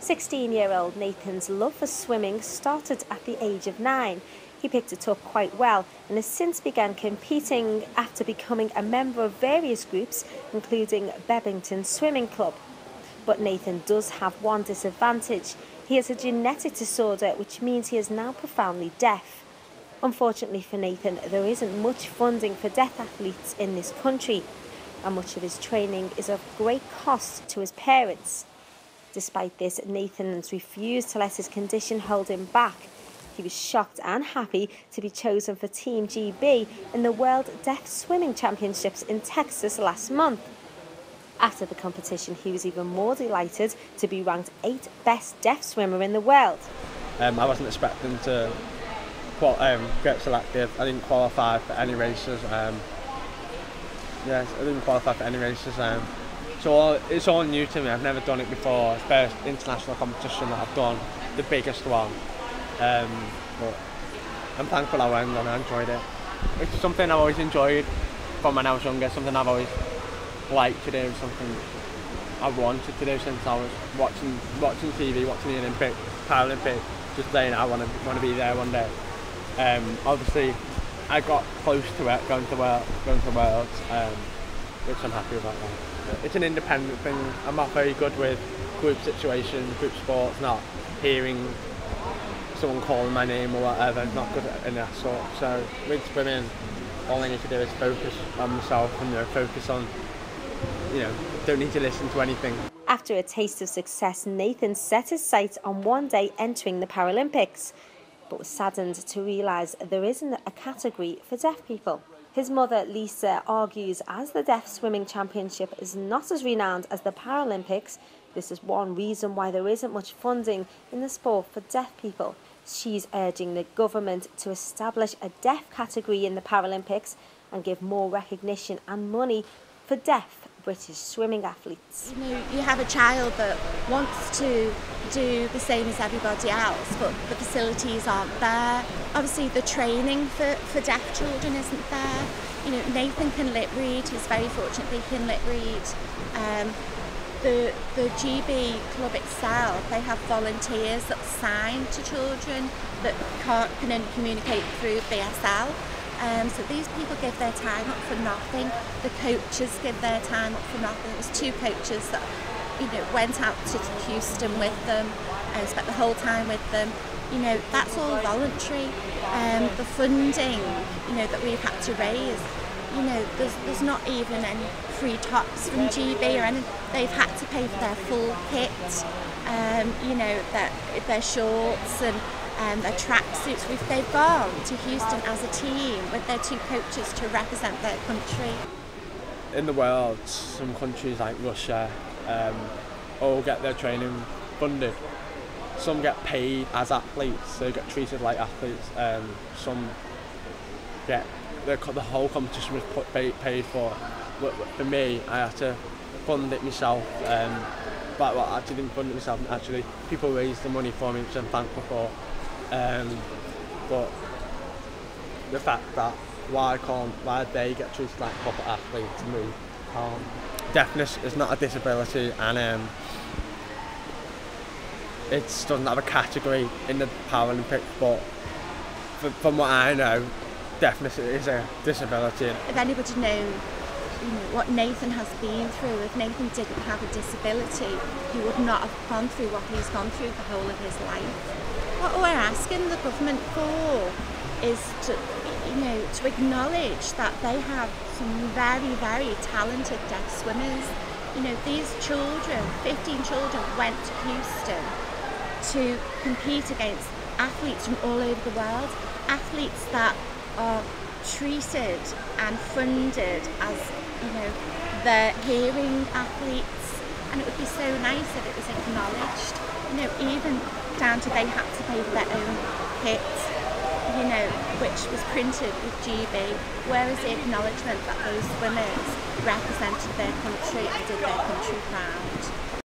16-year-old Nathan's love for swimming started at the age of 9. He picked it up quite well and has since begun competing after becoming a member of various groups, including Bebington Swimming Club. But Nathan does have one disadvantage. He has a genetic disorder, which means he is now profoundly deaf. Unfortunately for Nathan, there isn't much funding for deaf athletes in this country, and much of his training is of great cost to his parents. Despite this, Nathan has refused to let his condition hold him back. He was shocked and happy to be chosen for Team GB in the World Deaf Swimming Championships in Texas last month. After the competition, he was even more delighted to be ranked 8th best deaf swimmer in the world. I wasn't expecting to get selected. I didn't qualify for any races. I didn't qualify for any races. So it's all new to me. I've never done it before. It's the first international competition that I've done, the biggest one. But I'm thankful I went and I enjoyed it. It's something I've always enjoyed from when I was younger, something I've always liked to do, something I wanted to do since I was watching TV, watching the Olympics, Paralympics, just saying I want to be there one day. Obviously, I got close to it, going to Worlds, which I'm happy about that. It's an independent thing. I'm not very good with group situations, group sports, not hearing someone calling my name or whatever. I'm not good in that sort. So with swimming, all I need to do is focus on myself and focus on, don't need to listen to anything. After a taste of success, Nathan set his sights on one day entering the Paralympics, but was saddened to realise there isn't a category for deaf people. His mother, Lisa, argues as the Deaf Swimming Championship is not as renowned as the Paralympics, this is one reason why there isn't much funding in the sport for deaf people. She's urging the government to establish a deaf category in the Paralympics and give more recognition and money for deaf British swimming athletes. You have a child that wants to do the same as everybody else, but the facilities aren't there. Obviously the training for deaf children isn't there. Nathan can lip read, he's very fortunate that he can lip read. The GB club itself, they have volunteers that sign to children that can only communicate through BSL. So these people give their time up for nothing. The coaches give their time up for nothing. There was 2 coaches that went out to Houston with them and spent the whole time with them. That's all voluntary. The funding that we've had to raise, there's not even any free tops from GB or anything. They've had to pay for their full kit, their shorts and their tracksuits. They've gone to Houston as a team with their 2 coaches to represent their country. In the world, some countries like Russia all get their training funded. Some get paid as athletes, so they get treated like athletes. Some get the whole competition was paid for. But for me, I had to fund it myself. But I actually didn't fund it myself. Actually, people raised the money for me, which I'm thankful for. But the fact that why they get treated like proper athletes and we can't. Deafness is not a disability, and it doesn't have a category in the Paralympics, but from what I know, deafness is a disability. If anybody knows what Nathan has been through, if Nathan didn't have a disability, he would not have gone through what he's gone through the whole of his life. What we're asking the government for is to acknowledge that they have some very, very talented deaf swimmers. These children, 15 children, went to Houston to compete against athletes from all over the world, athletes that are treated and funded as their hearing athletes, and it would be so nice if it was acknowledged, even down to they had to pay for their own kit, which was printed with GB. Where is the acknowledgement that those swimmers represented their country and did their country proud?